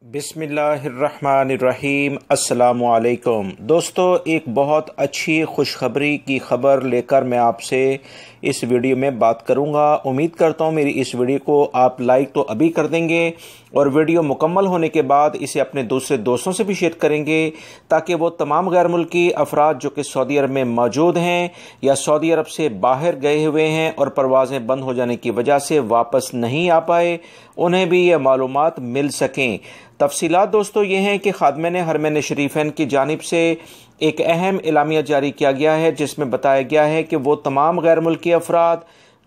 بسم اللہ الرحمن الرحیم۔ السلام علیکم دوستو، ایک بہت اچھی خوشخبری کی خبر لے کر میں آپ سے اس ویڈیو میں بات کروں گا۔ امید کرتا ہوں میری اس ویڈیو کو آپ لائک تو ابھی کر دیں گے اور ویڈیو مکمل ہونے کے بعد اسے اپنے دوسرے دوستوں سے بھی شیئر کریں گے تاکہ وہ تمام غیر ملکی افراد جو کہ سعودی عرب میں موجود ہیں یا سعودی عرب سے باہر گئے ہوئے ہیں اور پروازیں بند ہو جانے کی وجہ سے واپس نہیں آ پائے، انہیں بھی یہ معلومات مل سکیں۔ تفصیلات دوستو یہ ہیں کہ خادمین حرمین شریفین کی جانب سے ایک اہم اعلامیہ جاری کیا گیا ہے جس میں بتایا گیا ہے کہ وہ تمام غیر ملکی افراد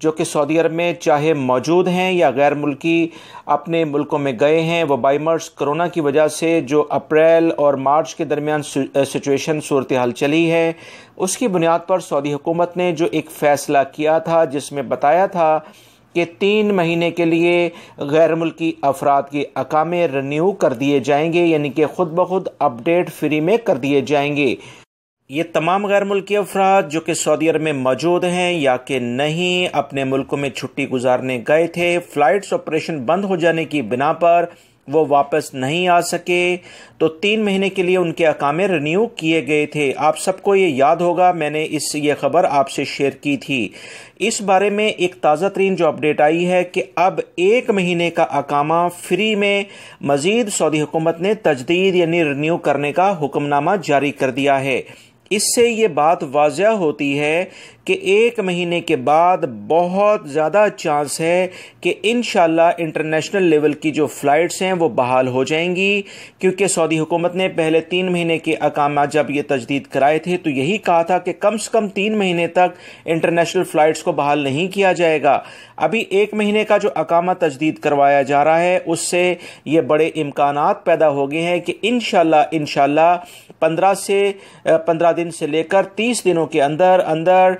جو کہ سعودی عرب میں چاہے موجود ہیں یا غیر ملکی اپنے ملکوں میں گئے ہیں، وبائی مرض کرونا کی وجہ سے جو اپریل اور مارچ کے درمیان سچویشن صورتحال چلی ہے، اس کی بنیاد پر سعودی حکومت نے جو ایک فیصلہ کیا تھا جس میں بتایا تھا کہ 3 مہینے کے لیے غیر ملکی افراد کے اقامے رینیو کر دیے جائیں گے، یعنی کہ خود بخود اپ ڈیٹ فری میں کر دیے جائیں گے۔ یہ تمام غیر ملکی افراد جو کہ سعودی عرب میں موجود ہیں یا کہ نہیں اپنے ملکوں میں چھٹی گزارنے گئے تھے، فلائٹس آپریشن بند ہو جانے کی بنا پر وہ واپس نہیں آ سکے تو 3 مہینے کے لیے ان کے اقامے رینیو کیے گئے تھے۔ آپ سب کو یہ یاد ہوگا، میں نے یہ خبر آپ سے شیئر کی تھی۔ اس بارے میں ایک تازہ ترین جو اپڈیٹ آئی ہے کہ اب 1 مہینے کا اقامہ فری میں مزید سعودی حکومت نے تجدید یعنی رینیو کرنے کا حکم نامہ جاری کر دیا ہے۔ اس سے یہ بات واضح ہوتی ہے کہ 1 مہینے کے بعد بہت زیادہ چانس ہے کہ انشاءاللہ انٹرنیشنل لیول کی جو فلائٹس ہیں وہ بحال ہو جائیں گی، کیونکہ سعودی حکومت نے پہلے 3 مہینے کے اقامات جب یہ تجدید کرائے تھے تو یہی کہا تھا کہ کم سے کم 3 مہینے تک انٹرنیشنل فلائٹس کو بحال نہیں کیا جائے گا۔ ابھی 1 مہینے کا جو اقامہ تجدید کروایا جا رہا ہے اس سے یہ بڑے امکانات پیدا ہو گئے ہیں کہ انشاءاللہ 15 دن سے لے کر 30 دنوں کے اندر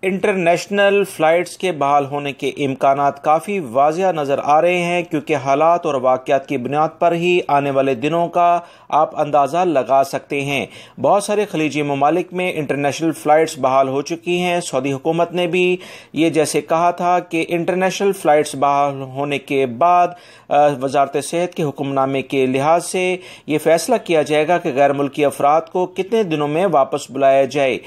انٹرنیشنل فلائٹس کے بحال ہونے کے امکانات کافی واضح نظر آ رہے ہیں، کیونکہ حالات اور واقعات کی بنیاد پر ہی آنے والے دنوں کا آپ اندازہ لگا سکتے ہیں۔ بہت سارے خلیجی ممالک میں انٹرنیشنل فلائٹس بحال ہو چکی ہیں۔ سعودی حکومت نے بھی یہ جیسے کہا تھا کہ انٹرنیشنل فلائٹس بحال ہونے کے بعد وزارت صحت کے حکم نامے کے لحاظ سے یہ فیصلہ کیا جائے گا کہ غیر ملکی افراد کو کتنے دنوں میں واپس بلایا جائے۔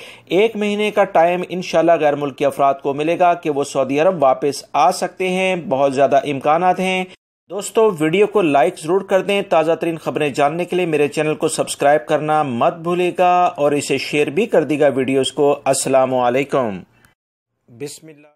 1 مہینے کا ٹائم انشاءاللہ غیر ملکی افراد کو ملے گا کہ وہ سعودی عرب واپس آ سکتے ہیں، بہت زیادہ امکانات ہیں۔ دوستو ویڈیو کو لائک ضرور کر دیں۔ تازہ ترین خبریں جاننے کے لیے میرے چینل کو سبسکرائب کرنا مت بھولے گا اور اسے شیئر بھی کر دیگا ویڈیوز کو۔ السلام علیکم۔ بسم اللہ۔